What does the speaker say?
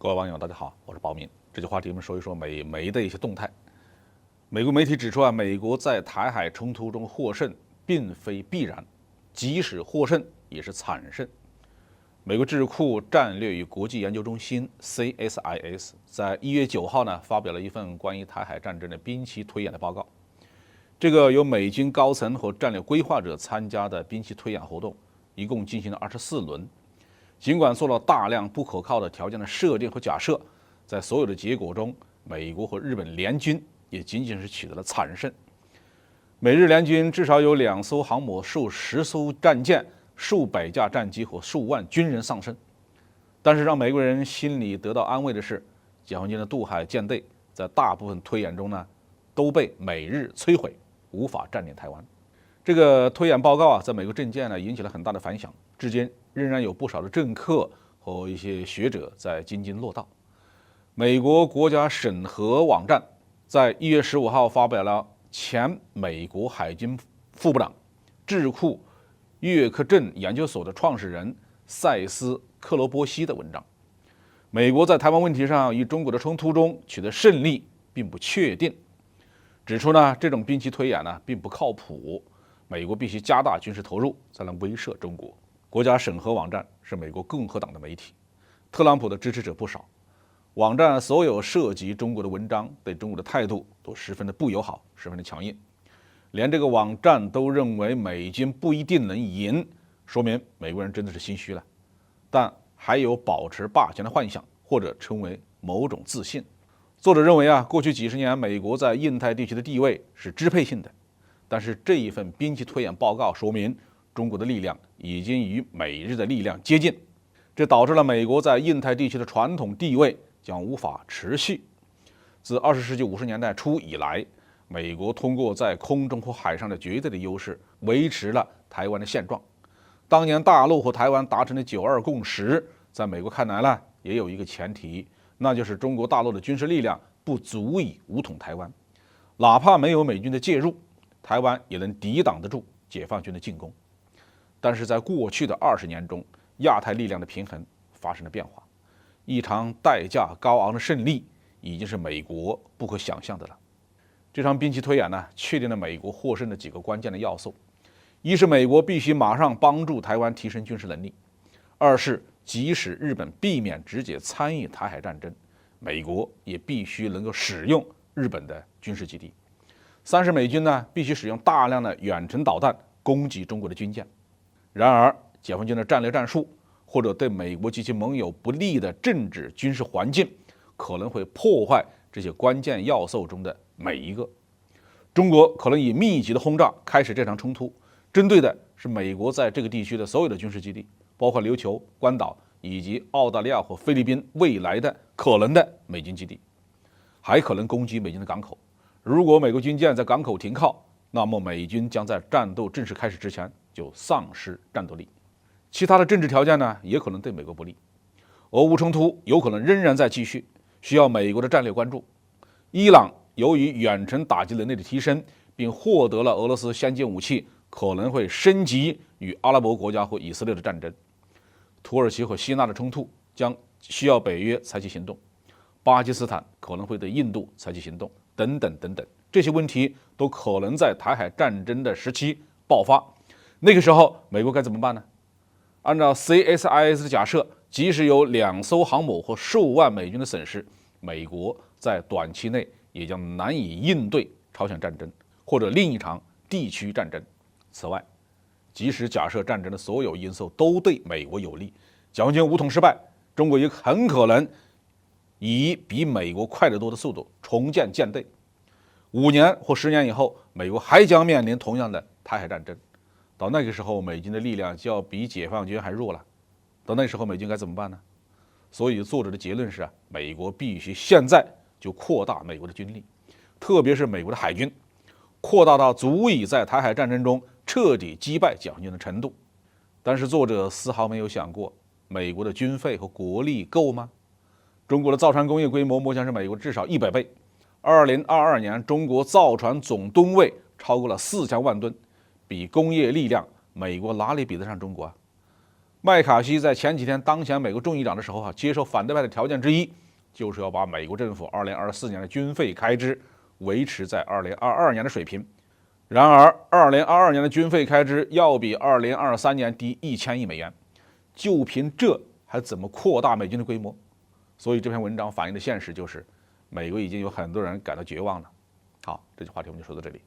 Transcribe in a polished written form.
各位网友，大家好，我是包明。这期话题我们说一说美媒的一些动态。美国媒体指出啊，美国在台海冲突中获胜并非必然，即使获胜也是惨胜。美国智库战略与国际研究中心 CSIS 在1月9号呢发表了一份关于台海战争的兵棋推演的报告。这个由美军高层和战略规划者参加的兵棋推演活动，一共进行了24轮。尽管做了大量不可靠的条件的设定和假设，在所有的结果中，美国和日本联军也仅仅是取得了惨胜。美日联军至少有2艘航母、数10艘战舰、数百架战机和数万军人丧生。但是让美国人心里得到安慰的是，解放军的渡海舰队在大部分推演中呢，都被美日摧毁，无法占领台湾。这个推演报告啊，在美国政界呢引起了很大的反响，至今仍然有不少的政客和一些学者在津津乐道。美国国家审核网站在1月15号发表了前美国海军副部长、智库约克镇研究所的创始人塞斯·克罗波西的文章。美国在台湾问题上与中国的冲突中取得胜利并不确定，指出呢这种兵棋推演呢并不靠谱，美国必须加大军事投入才能威慑中国。国家审核网站是美国共和党的媒体，特朗普的支持者不少。网站所有涉及中国的文章对中国的态度都十分的不友好，十分的强硬。连这个网站都认为美军不一定能赢，说明美国人真的是心虚了，但还有保持霸权的幻想，或者成为某种自信。作者认为啊，过去几十年美国在印太地区的地位是支配性的，但是这一份兵棋推演报告说明，中国的力量已经与美日的力量接近，这导致了美国在印太地区的传统地位将无法持续。自20世纪50年代初以来，美国通过在空中和海上的绝对的优势，维持了台湾的现状。当年大陆和台湾达成的9·2共识，在美国看来呢，也有一个前提，那就是中国大陆的军事力量不足以武统台湾，哪怕没有美军的介入，台湾也能抵挡得住解放军的进攻。但是在过去的20年中，亚太力量的平衡发生了变化，一场代价高昂的胜利已经是美国不可想象的了。这场兵棋推演呢，确定了美国获胜的几个关键的要素：一是美国必须马上帮助台湾提升军事能力；二是即使日本避免直接参与台海战争，美国也必须能够使用日本的军事基地；三是美军呢必须使用大量的远程导弹攻击中国的军舰。然而，解放军的战略战术或者对美国及其盟友不利的政治军事环境，可能会破坏这些关键要素中的每一个。中国可能以密集的轰炸开始这场冲突，针对的是美国在这个地区的所有的军事基地，包括琉球、关岛以及澳大利亚和菲律宾未来的可能的美军基地，还可能攻击美军的港口。如果美国军舰在港口停靠，那么美军将在战斗正式开始之前就丧失战斗力。其他的政治条件呢，也可能对美国不利。俄乌冲突有可能仍然在继续，需要美国的战略关注。伊朗由于远程打击能力的提升，并获得了俄罗斯先进武器，可能会升级与阿拉伯国家和以色列的战争。土耳其和希腊的冲突将需要北约采取行动。巴基斯坦可能会对印度采取行动，等等等等，这些问题都可能在台海战争的时期爆发。那个时候，美国该怎么办呢？按照 CSIS 的假设，即使有2艘航母和数万美军的损失，美国在短期内也将难以应对朝鲜战争或者另一场地区战争。此外，即使假设战争的所有因素都对美国有利，解放军武统失败，中国也很可能以比美国快得多的速度重建舰队。5年或10年以后，美国还将面临同样的台海战争。到那个时候，美军的力量就要比解放军还弱了。到那时候，美军该怎么办呢？所以作者的结论是美国必须现在就扩大美国的军力，特别是美国的海军，扩大到足以在台海战争中彻底击败解放军的程度。但是作者丝毫没有想过，美国的军费和国力够吗？中国的造船工业规模目前是美国至少100倍。2022年，中国造船总吨位超过了4000万吨，比工业力量，美国哪里比得上中国啊？麦卡锡在前几天当选美国众议长的时候接受反对派的条件之一就是要把美国政府2024年的军费开支维持在2022年的水平。然而，2022年的军费开支要比2023年低1000亿美元，就凭这还怎么扩大美军的规模？所以这篇文章反映的现实就是，美国已经有很多人感到绝望了。好，这期话题我们就说到这里。